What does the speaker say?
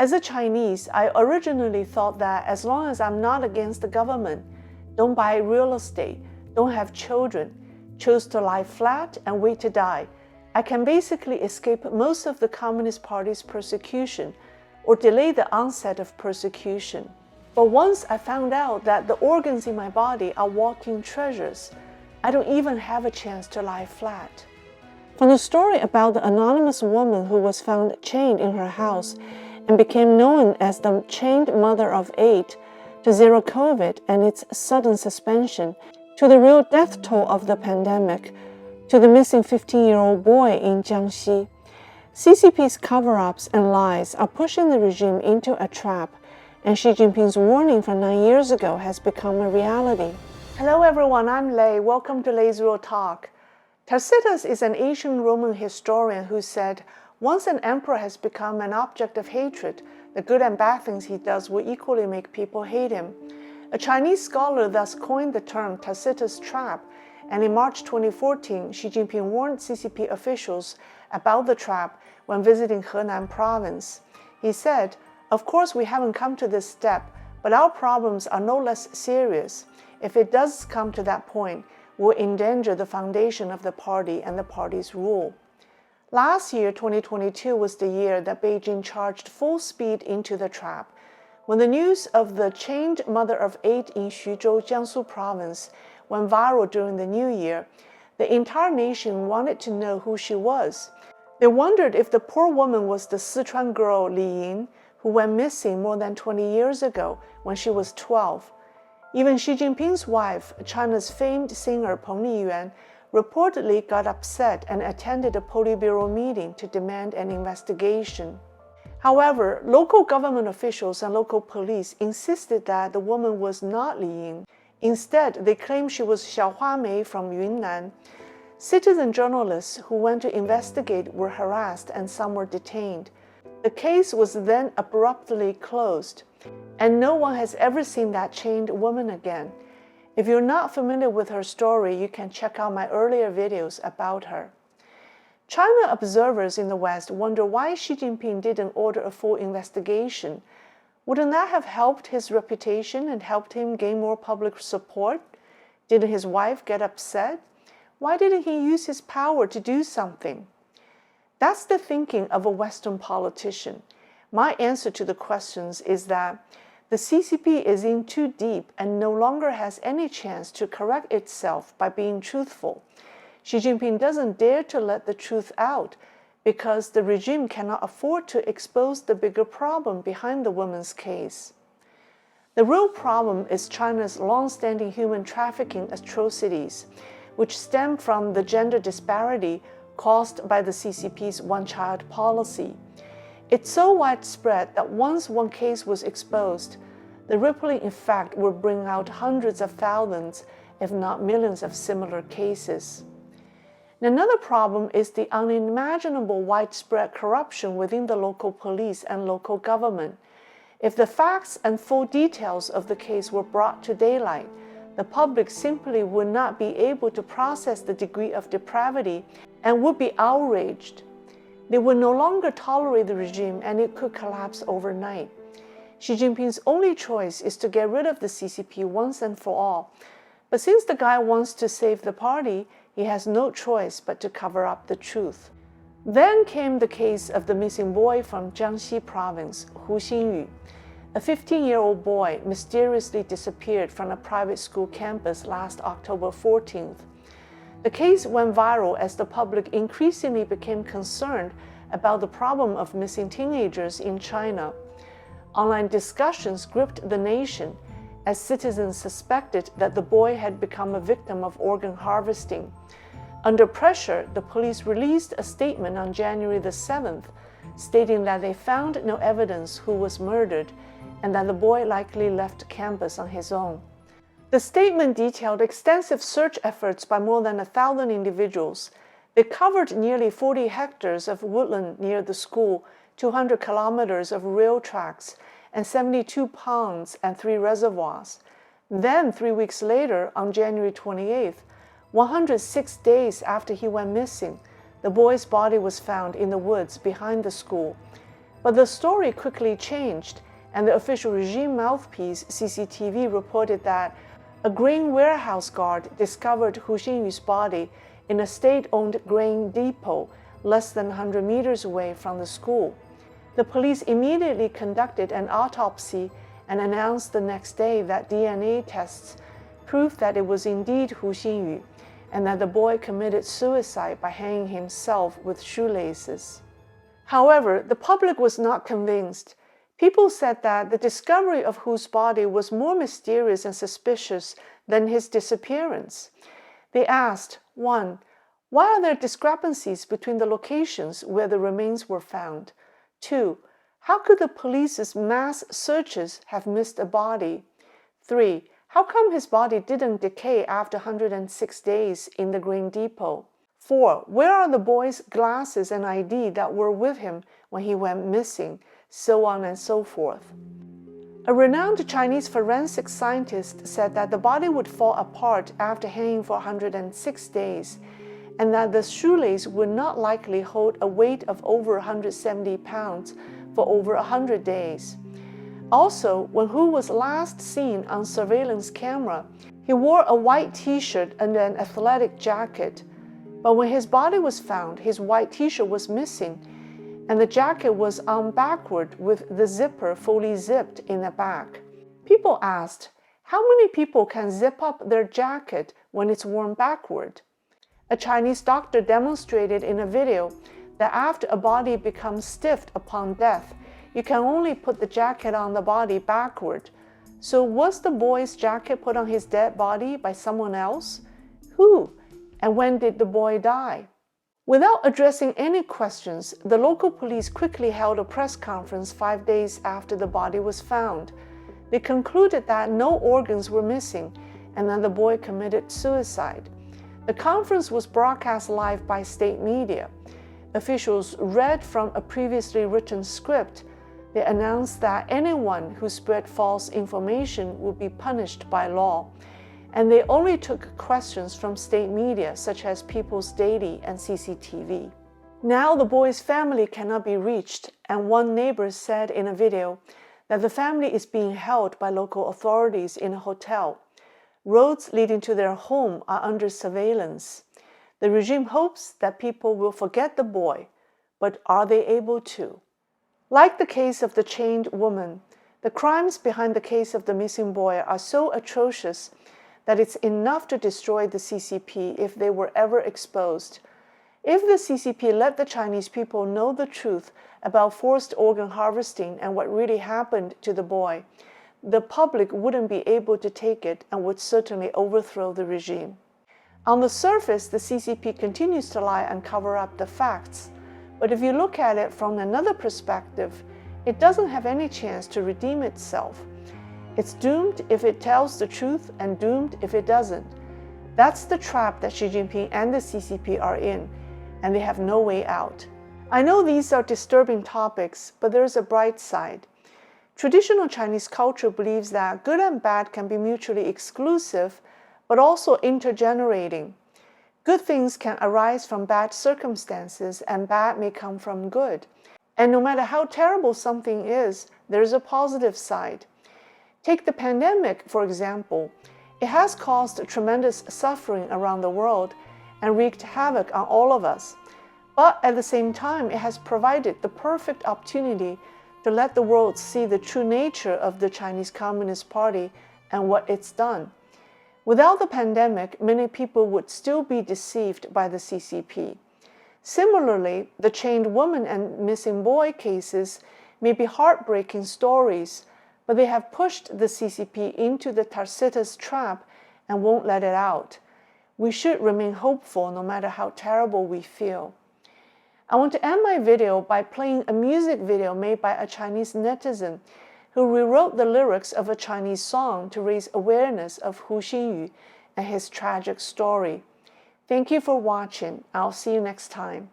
As a Chinese, I originally thought that as long as I'm not against the government, don't buy real estate, don't have children, choose to lie flat and wait to die, I can basically escape most of the Communist Party's persecution or delay the onset of persecution. But once I found out that the organs in my body are walking treasures, I don't even have a chance to lie flat. From the story about the anonymous woman who was found chained in her house and became known as the chained mother of 8, to zero COVID and its sudden suspension, to the real death toll of the pandemic, to the missing 15-year-old boy in Jiangxi, CCP's cover-ups and lies are pushing the regime into a trap, and Xi Jinping's warning from 9 years ago has become a reality. Hello everyone, I'm Lei. Welcome to Leisrealtalk. Tacitus is an ancient Roman historian who said, once an emperor has become an object of hatred, the good and bad things he does will equally make people hate him. A Chinese scholar thus coined the term Tacitus Trap, and in March 2014, Xi Jinping warned CCP officials about the trap when visiting Henan province. He said, "Of course we haven't come to this step, but our problems are no less serious. If it does come to that point, we'll endanger the foundation of the party and the party's rule." Last year, 2022, was the year that Beijing charged full speed into the trap. When the news of the chained mother of 8 in Xuzhou, Jiangsu province went viral during the New Year, the entire nation wanted to know who she was. They wondered if the poor woman was the Sichuan girl Li Ying, who went missing more than 20 years ago when she was 12. Even Xi Jinping's wife, China's famed singer Peng Liyuan, reportedly got upset and attended a Politburo meeting to demand an investigation. However, local government officials and local police insisted that the woman was not Li Ying. Instead, they claimed she was Xiao Huamei from Yunnan. Citizen journalists who went to investigate were harassed and some were detained. The case was then abruptly closed, and no one has ever seen that chained woman again. If you're not familiar with her story, you can check out my earlier videos about her. China observers in the West wonder why Xi Jinping didn't order a full investigation. Wouldn't that have helped his reputation and helped him gain more public support? Didn't his wife get upset? Why didn't he use his power to do something? That's the thinking of a Western politician. My answer to the questions is that the CCP is in too deep and no longer has any chance to correct itself by being truthful. Xi Jinping doesn't dare to let the truth out because the regime cannot afford to expose the bigger problem behind the woman's case. The real problem is China's long-standing human trafficking atrocities, which stem from the gender disparity caused by the CCP's one-child policy. It's so widespread that once one case was exposed, the rippling effect will bring out hundreds of thousands, if not millions of similar cases. Another problem is the unimaginable widespread corruption within the local police and local government. If the facts and full details of the case were brought to daylight, the public simply would not be able to process the degree of depravity and would be outraged. They would no longer tolerate the regime and it could collapse overnight. Xi Jinping's only choice is to get rid of the CCP once and for all. But since the guy wants to save the party, he has no choice but to cover up the truth. Then came the case of the missing boy from Jiangxi province, Hu Xinyu. A 15-year-old boy mysteriously disappeared from a private school campus last October 14th. The case went viral as the public increasingly became concerned about the problem of missing teenagers in China. Online discussions gripped the nation as citizens suspected that the boy had become a victim of organ harvesting. Under pressure, the police released a statement on January the 7th, stating that they found no evidence who was murdered and that the boy likely left campus on his own. The statement detailed extensive search efforts by more than 1,000 individuals. They covered nearly 40 hectares of woodland near the school, 200 kilometers of rail tracks, and 72 ponds and 3 reservoirs. Then, 3 weeks later, on January 28th, 106 days after he went missing, the boy's body was found in the woods behind the school. But the story quickly changed, and the official regime mouthpiece, CCTV, reported that a grain warehouse guard discovered Hu Xingyu's body in a state-owned grain depot less than 100 meters away from the school. The police immediately conducted an autopsy and announced the next day that DNA tests proved that it was indeed Hu Xinyu, and that the boy committed suicide by hanging himself with shoelaces. However, the public was not convinced. People said that the discovery of Hu's body was more mysterious and suspicious than his disappearance. They asked, 1. Why are there discrepancies between the locations where the remains were found? 2. How could the police's mass searches have missed a body? 3. How come his body didn't decay after 106 days in the grain depot? 4. Where are the boy's glasses and ID that were with him when he went missing? So on and so forth. A renowned Chinese forensic scientist said that the body would fall apart after hanging for 106 days, and that the shoelace would not likely hold a weight of over 170 pounds for over 100 days. Also, when Hu was last seen on surveillance camera, he wore a white t-shirt and an athletic jacket. But when his body was found, his white t-shirt was missing, and the jacket was on backward with the zipper fully zipped in the back. People asked, how many people can zip up their jacket when it's worn backward? A Chinese doctor demonstrated in a video that after a body becomes stiff upon death, you can only put the jacket on the body backward. So was the boy's jacket put on his dead body by someone else? Who? And when did the boy die? Without addressing any questions, the local police quickly held a press conference 5 days after the body was found. They concluded that no organs were missing and that the boy committed suicide. The conference was broadcast live by state media. Officials read from a previously written script. They announced that anyone who spread false information would be punished by law. And they only took questions from state media such as People's Daily and CCTV. Now the boy's family cannot be reached, and one neighbor said in a video that the family is being held by local authorities in a hotel. Roads leading to their home are under surveillance. The regime hopes that people will forget the boy, but are they able to? Like the case of the chained woman, the crimes behind the case of the missing boy are so atrocious that it's enough to destroy the CCP if they were ever exposed. If the CCP let the Chinese people know the truth about forced organ harvesting and what really happened to the boy, the public wouldn't be able to take it and would certainly overthrow the regime. On the surface, the CCP continues to lie and cover up the facts. But if you look at it from another perspective, it doesn't have any chance to redeem itself. It's doomed if it tells the truth and doomed if it doesn't. That's the trap that Xi Jinping and the CCP are in, and they have no way out. I know these are disturbing topics, but there's a bright side. Traditional Chinese culture believes that good and bad can be mutually exclusive, but also intergenerating. Good things can arise from bad circumstances, and bad may come from good. And no matter how terrible something is, there's a positive side. Take the pandemic, for example. It has caused tremendous suffering around the world and wreaked havoc on all of us. But at the same time, it has provided the perfect opportunity to let the world see the true nature of the Chinese Communist Party and what it's done. Without the pandemic, many people would still be deceived by the CCP. Similarly, the chained woman and missing boy cases may be heartbreaking stories, but they have pushed the CCP into the Tacitus Trap and won't let it out. We should remain hopeful no matter how terrible we feel. I want to end my video by playing a music video made by a Chinese netizen who rewrote the lyrics of a Chinese song to raise awareness of Hu Xinyu and his tragic story. Thank you for watching. I'll see you next time.